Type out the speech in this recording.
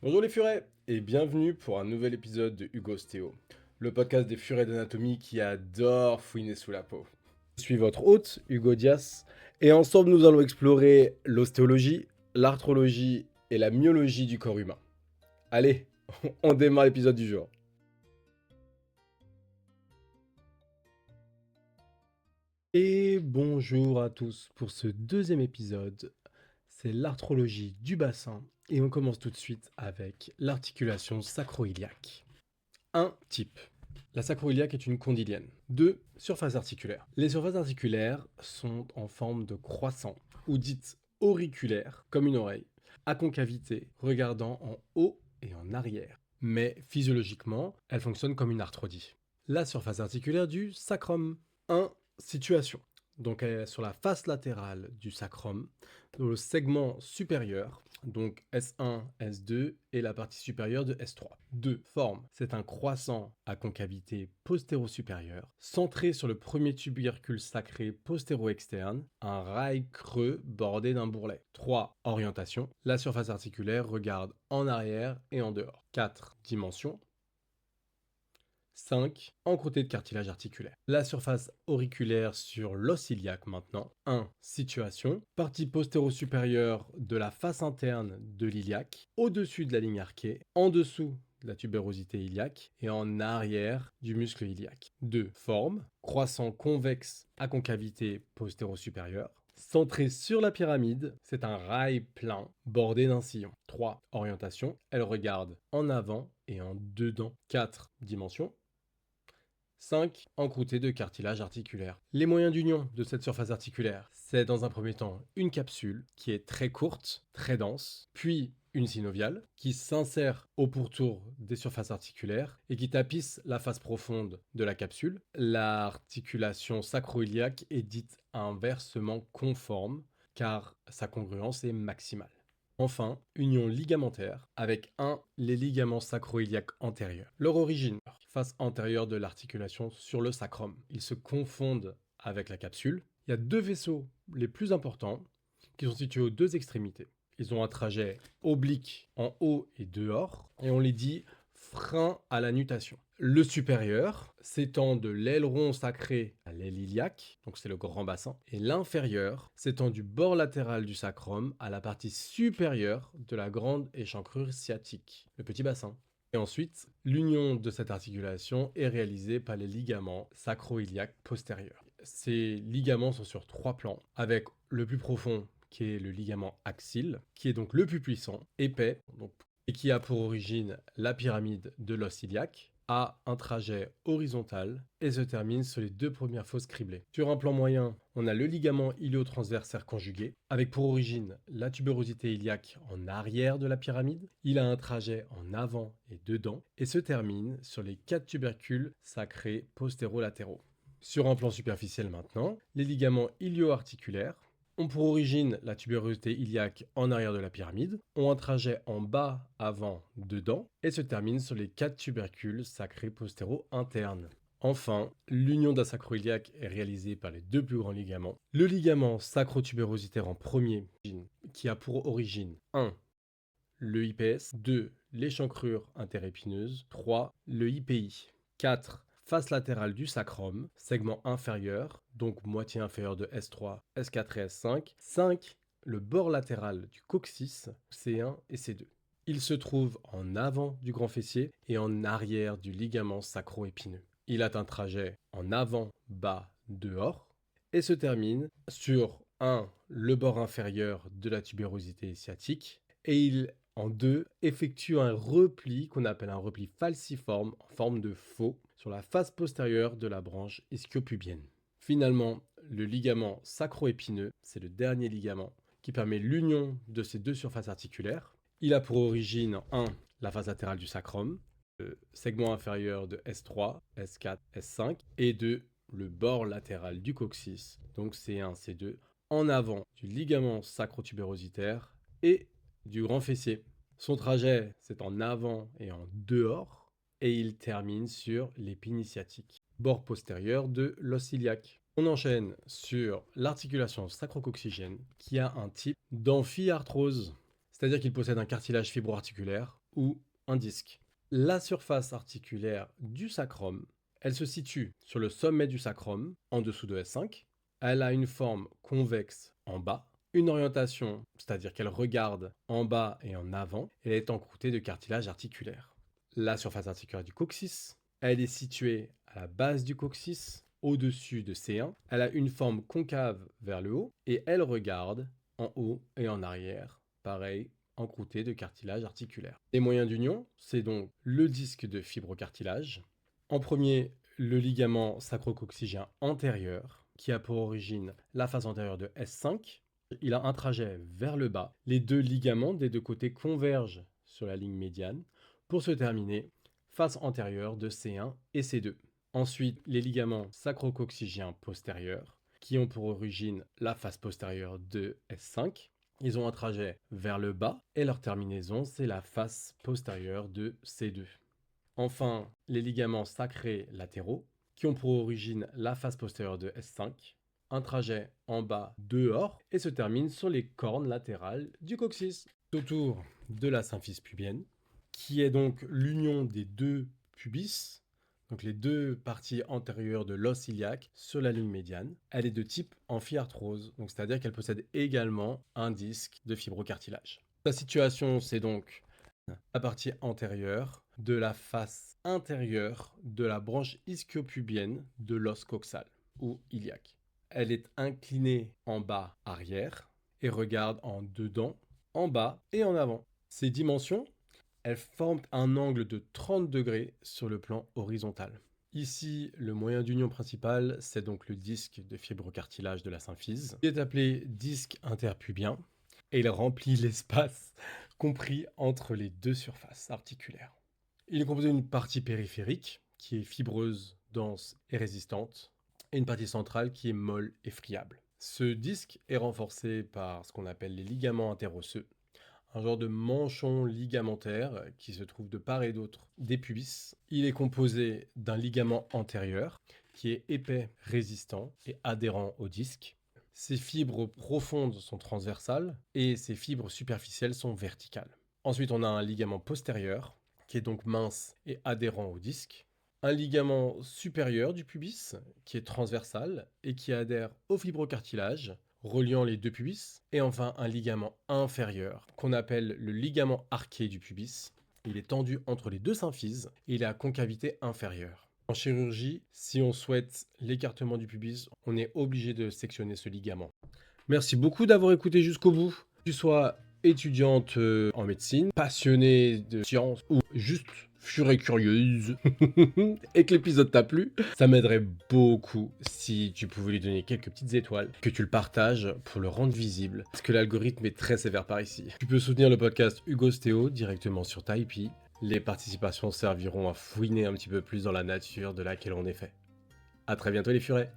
Bonjour les furets et bienvenue pour un nouvel épisode de Hugo Stéo, le podcast des furets d'anatomie qui adore fouiner sous la peau. Je suis votre hôte, Hugo Dias, et ensemble nous allons explorer l'ostéologie, l'arthrologie et la myologie du corps humain. Allez, on démarre l'épisode du jour. Et bonjour à tous pour ce deuxième épisode, c'est l'arthrologie du bassin, et on commence tout de suite avec l'articulation sacro-iliaque. 1. Type. La sacro-iliaque est une condylienne. 2. Surface articulaire. Les surfaces articulaires sont en forme de croissant, ou dites auriculaires, comme une oreille, à concavité, regardant en haut et en arrière. Mais physiologiquement, elles fonctionnent comme une arthrodie. La surface articulaire du sacrum. 1. Situation. Donc elle est sur la face latérale du sacrum, dans le segment supérieur, donc S1, S2 et la partie supérieure de S3. 2. Forme. C'est un croissant à concavité postéro-supérieure, centré sur le premier tubercule sacré postéro-externe, un rail creux bordé d'un bourrelet. 3. Orientation. La surface articulaire regarde en arrière et en dehors. 4. Dimension. 5. Encroûté de cartilage articulaire. La surface auriculaire sur l'os iliaque maintenant. 1. Situation. Partie postéro-supérieure de la face interne de l'iliaque, au-dessus de la ligne arquée, en dessous de la tubérosité iliaque et en arrière du muscle iliaque. 2. Forme. Croissant convexe à concavité postéro-supérieure. Centré sur la pyramide, c'est un rail plein bordé d'un sillon. 3. Orientation. Elle regarde en avant et en dedans. 4. Dimension. 5. Encroûté de cartilage articulaire. Les moyens d'union de cette surface articulaire, c'est dans un premier temps une capsule qui est très courte, très dense, puis une synoviale qui s'insère au pourtour des surfaces articulaires et qui tapisse la face profonde de la capsule. L'articulation sacro-iliaque est dite inversement conforme car sa congruence est maximale. Enfin, union ligamentaire avec les ligaments sacro-iliaques antérieurs. Leur origine, face antérieure de l'articulation sur le sacrum. Ils se confondent avec la capsule. Il y a deux vaisseaux les plus importants qui sont situés aux deux extrémités. Ils ont un trajet oblique en haut et dehors, et on les dit frein à la nutation. Le supérieur s'étend de l'aileron sacré à l'aile iliaque, donc c'est le grand bassin, et l'inférieur s'étend du bord latéral du sacrum à la partie supérieure de la grande échancrure sciatique, le petit bassin. Et ensuite, l'union de cette articulation est réalisée par les ligaments sacro-iliaques postérieurs. Ces ligaments sont sur 3 plans, avec le plus profond qui est le ligament axile, qui est donc le plus puissant, épais, et qui a pour origine la pyramide de l'os iliaque, a un trajet horizontal et se termine sur les deux premières fosses criblées. Sur un plan moyen, on a le ligament iliotransversaire conjugué, avec pour origine la tubérosité iliaque en arrière de la pyramide. Il a un trajet en avant et dedans, et se termine sur les 4 tubercules sacrés postéro-latéraux. Sur un plan superficiel maintenant, les ligaments ilio-articulaires ont pour origine la tubérosité iliaque en arrière de la pyramide, ont un trajet en bas, avant, dedans, et se terminent sur les 4 tubercules sacrés postéro-internes. Enfin, l'union d'un sacro-iliaque est réalisée par les deux plus grands ligaments. Le ligament sacro-tubérositaire en premier, qui a pour origine 1. Le IPS, 2. L'échancrure interépineuse, 3. Le IPI, 4. Face latérale du sacrum, segment inférieur, donc moitié inférieure de S3, S4 et S5. 5. Le bord latéral du coccyx, C1 et C2. Il se trouve en avant du grand fessier et en arrière du ligament sacro-épineux. Il a un trajet en avant, bas, dehors et se termine sur 1. Le bord inférieur de la tubérosité sciatique et il en 2, effectue un repli qu'on appelle un repli falciforme en forme de faux sur la face postérieure de la branche ischiopubienne. Finalement, le ligament sacro-épineux, c'est le dernier ligament qui permet l'union de ces deux surfaces articulaires. Il a pour origine 1. La face latérale du sacrum, le segment inférieur de S3, S4, S5, et 2. Le bord latéral du coccyx, donc C1, C2, en avant du ligament sacro-tubérositaire et du grand fessier. Son trajet, c'est en avant et en dehors, et il termine sur l'épine sciatique, bord postérieur de l'os iliaque. On enchaîne sur l'articulation sacrococcygienne, qui a un type d'amphiarthrose, c'est-à-dire qu'il possède un cartilage fibro-articulaire ou un disque. La surface articulaire du sacrum, elle se situe sur le sommet du sacrum, en dessous de S5. Elle a une forme convexe en bas, une orientation, c'est-à-dire qu'elle regarde en bas et en avant, et elle est encroûtée de cartilage articulaire. La surface articulaire du coccyx, elle est située à la base du coccyx, au-dessus de C1. Elle a une forme concave vers le haut, et elle regarde en haut et en arrière, pareil, encroûtée de cartilage articulaire. Les moyens d'union, c'est donc le disque de fibrocartilage. En premier, le ligament sacro-coccygien antérieur, qui a pour origine la face antérieure de S5. Il a un trajet vers le bas. Les deux ligaments des deux côtés convergent sur la ligne médiane pour se terminer face antérieure de C1 et C2. Ensuite, les ligaments sacro-coccygiens postérieurs, qui ont pour origine la face postérieure de S5. Ils ont un trajet vers le bas et leur terminaison, c'est la face postérieure de C2. Enfin, les ligaments sacrés latéraux, qui ont pour origine la face postérieure de S5, un trajet en bas dehors et se termine sur les cornes latérales du coccyx. Autour de la symphyse pubienne, qui est donc l'union des deux pubis, donc les deux parties antérieures de l'os iliaque sur la ligne médiane. Elle est de type amphiarthrose, donc c'est-à-dire qu'elle possède également un disque de fibrocartilage. Sa situation, c'est donc la partie antérieure de la face intérieure de la branche ischiopubienne de l'os coxal ou iliaque. Elle est inclinée en bas arrière et regarde en dedans, en bas et en avant. Ces dimensions, elles forment un angle de 30 degrés sur le plan horizontal. Ici, le moyen d'union principal, c'est donc le disque de fibrocartilage de la symphyse, qui est appelé disque interpubien, et il remplit l'espace compris entre les deux surfaces articulaires. Il est composé d'une partie périphérique, qui est fibreuse, dense et résistante, et une partie centrale qui est molle et friable. Ce disque est renforcé par ce qu'on appelle les ligaments interosseux, un genre de manchon ligamentaire qui se trouve de part et d'autre des pubis. Il est composé d'un ligament antérieur qui est épais, résistant et adhérent au disque. Ses fibres profondes sont transversales et ses fibres superficielles sont verticales. Ensuite, on a un ligament postérieur qui est donc mince et adhérent au disque. Un ligament supérieur du pubis qui est transversal et qui adhère au fibrocartilage, reliant les deux pubis. Et enfin, un ligament inférieur qu'on appelle le ligament arqué du pubis. Il est tendu entre les deux symphyses et il est à concavité inférieure. En chirurgie, si on souhaite l'écartement du pubis, on est obligé de sectionner ce ligament. Merci beaucoup d'avoir écouté jusqu'au bout. Que tu sois étudiante en médecine, passionnée de science ou juste furée curieuse et que l'épisode t'a plu, ça m'aiderait beaucoup si tu pouvais lui donner quelques petites étoiles, que tu le partages pour le rendre visible, parce que l'algorithme est très sévère par ici. Tu peux soutenir le podcast Hugo Stéo directement sur Tipeee. Les participations serviront à fouiner un petit peu plus dans la nature de laquelle on est fait. À très bientôt les furets.